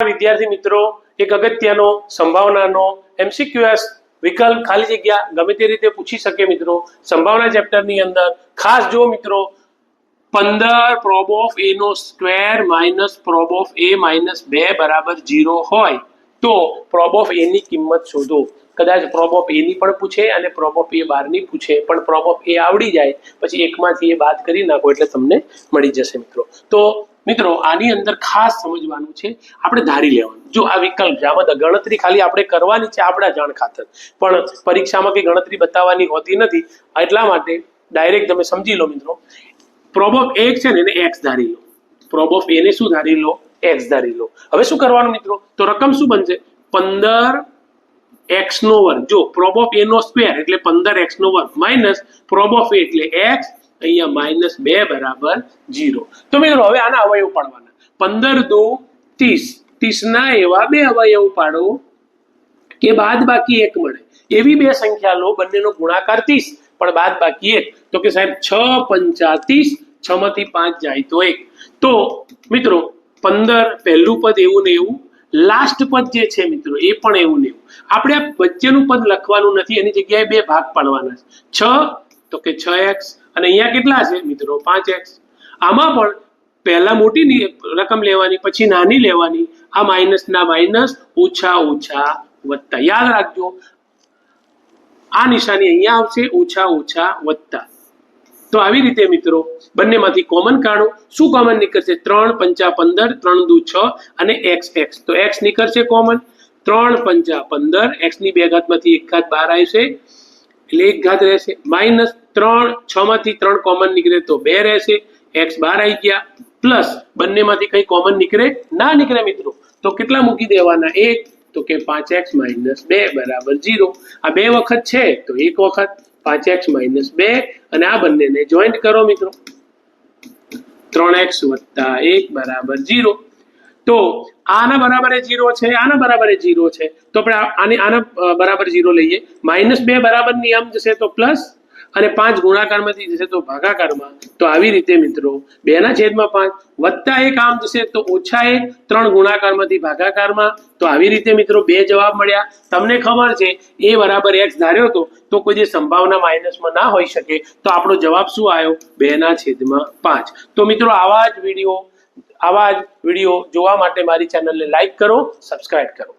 વિદ્યાર્થી મિત્રો, એક અગત્યનો સંભાવનાનો એમસીક્યુએસ વિકલ્પ ખાલી જગ્યા ગમે તે રીતે પૂછી શકે મિત્રો. સંભાવના ચેપ્ટરની અંદર ખાસ જો મિત્રો 15 પ્રોબ ઓફ a નો square minus prob of a minus 2 બરાબર 0 હોય તો પ્રોબ ઓફ a ની કિંમત શોધો. કદાચ પ્રોબ ઓફ a ની પણ પૂછે અને પ્રોબ ઓફ a બાર ની પૂછે, પણ પ્રોબ ઓફ a આવડી જાય પછી એકમાંથી એ બાદ કરી નાખો એટલે તમને મળી જશે મિત્રો. તો મિત્રો આની અંદર ખાસ સમજવાનું છે, આપણે ધારી લેવાનું. જો આ વિકલ્પ છે, આમાં ગણતરી ખાલી આપણે કરવાની છે આપણા જાણ ખાતર, પણ પરીક્ષામાં કઈ ગણતરી બતાવવાની હોતી નથી. એટલા માટે ડાયરેક્ટ તમે સમજી લો મિત્રો. પ્રોબ ઓફ a છે ને એને x ધારી લો, પ્રોબ ઓફ a ને શું ધારી લો? x ધારી લો. હવે શું કરવાનું મિત્રો? તો રકમ શું બનશે? 15x નો વર્ગ. જો પ્રોબ ઓફ a નો સ્ક્વેર એટલે 15x નો વર્ગ માઇનસ પ્રોબ ઓફ a એટલે x, અહીંયા માઇનસ 2 બરાબર 0. તો મિત્રો હવે આના અવયવ પાડવાના. 15 દુ 30, 30 ના એવા બે અવયવ પાડો કે બાદ બાકી 1 મળે. એવી બે સંખ્યા લો, બંનેનો ગુણાકાર 30 પણ બાદ બાકી 1. તો કે સાહેબ 6 પંચા 30, 6 માંથી 5 જાય તો 1. તો મિત્રો 15 પહેલું પદ એવું ને એવું, લાસ્ટ પદ જે છે મિત્રો એ પણ એવું ને એવું. આપણે આ વચ્ચેનું પદ લખવાનું નથી, એની જગ્યાએ બે ભાગ પાડવાના છે. 6 તો કે 6x અને અહીંયા કેટલા છે મિત્રો? 5x. આમાં પણ પહેલા મોટી રકમ લેવાની, પછી નાની લેવાની. આ માઇનસ ના માઇનસ, ઓછા ઓછા વત્તા. યાદ રાખજો આ નિશાની અહીંયા આવશે, ઓછા ઓછા વત્તા. તો આવી રીતે મિત્રો બંનેમાંથી કોમન કાઢો. શું કોમન નીકળશે? 3 પંચા 15, 3 દુ 6 અને x. તો x નીકળશે કોમન. 3 પંચા 15, x ની 2 ઘાતમાંથી 1 ઘાત બહાર આવશે એટલે 1 ઘાત રહેશે. માઇનસ 3, 6 માંથી 3 કોમન નીકળે તો 2 રહેશે, x બહાર આવી ગયા. પ્લસ બંનેમાંથી કઈ કોમન નીકળે? ના નીકળે મિત્રો. તો કેટલા મૂકી દેવાના? 1. તો કે 5x માઇનસ 2 બરાબર 0. આ બે વખત છે તો એક વખત 5x માઇનસ 2 અને આ બંનેને જોઈન્ટ કરો મિત્રો. 3x વત્તા 1 બરાબર 0. તો આના બરાબર 0 છે, આના બરાબર 0 છે, તો આપણે આના બરાબર 0 લઈએ. માઇનસ 2 બરાબર નિયમ જશે તો પ્લસ, અને 5 ગુણાકારમાંથી જશે તો ભાગાકારમાં. તો આવી રીતે મિત્રો 2/5 વત્તા 1 આમ જશે તો ઓછા 1, 3 ગુણાકારમાંથી ભાગાકારમાં. તો આવી રીતે મિત્રો બે જવાબ મળ્યા. તમને ખબર છે a બરાબર x ધાર્યો હતો તો કોઈ જે સંભાવના માઇનસમાં ના હોઈ શકે, તો આપણો જવાબ શું આવ્યો? 2/5. તો મિત્રો આવા જ વિડીયો જોવા માટે મારી ચેનલને લાઈક કરો, સબસ્ક્રાઇબ કરો.